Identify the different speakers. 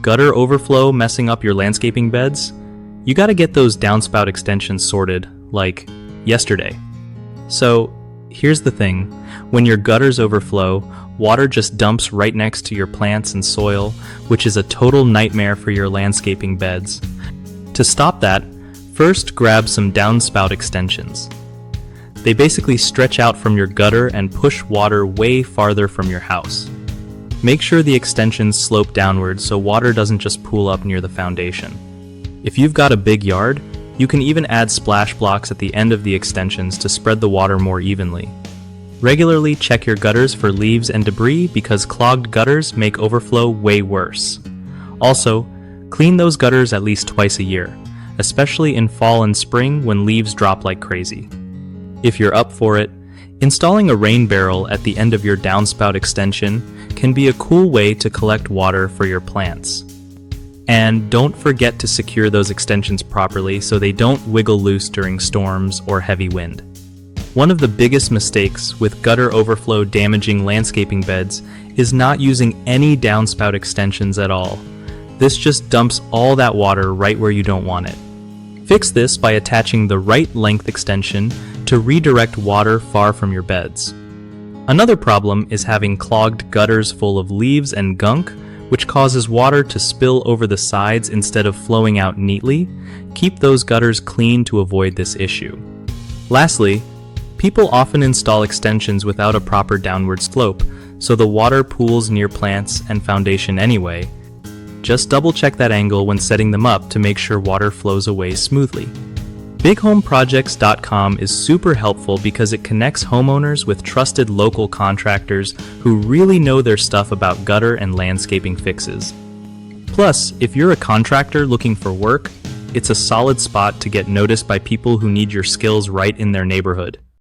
Speaker 1: Gutter overflow messing up your landscaping beds? You gotta get those downspout extensions sorted, like yesterday. So, here's the thing. When your gutters overflow, water just dumps right next to your plants and soil, which is a total nightmare for your landscaping beds. To stop that, first grab some downspout extensions. They basically stretch out from your gutter and push water way farther from your house. Make sure the extensions slope downward so water doesn't just pool up near the foundation. If you've got a big yard, you can even add splash blocks at the end of the extensions to spread the water more evenly. Regularly check your gutters for leaves and debris because clogged gutters make overflow way worse. Also, clean those gutters at least twice a year, especially in fall and spring when leaves drop like crazy. If you're up for it, installing a rain barrel at the end of your downspout extension can be a cool way to collect water for your plants. And don't forget to secure those extensions properly so they don't wiggle loose during storms or heavy wind. One of the biggest mistakes with gutter overflow damaging landscaping beds is not using any downspout extensions at all. This just dumps all that water right where you don't want it. Fix this by attaching the right length extension to redirect water far from your beds. Another problem is having clogged gutters full of leaves and gunk, which causes water to spill over the sides instead of flowing out neatly. Keep those gutters clean to avoid this issue. Lastly, people often install extensions without a proper downward slope, so the water pools near plants and foundation anyway. Just double check that angle when setting them up to make sure water flows away smoothly. BigHomeProjects.com is super helpful because it connects homeowners with trusted local contractors who really know their stuff about gutter and landscaping fixes. Plus, if you're a contractor looking for work, it's a solid spot to get noticed by people who need your skills right in their neighborhood.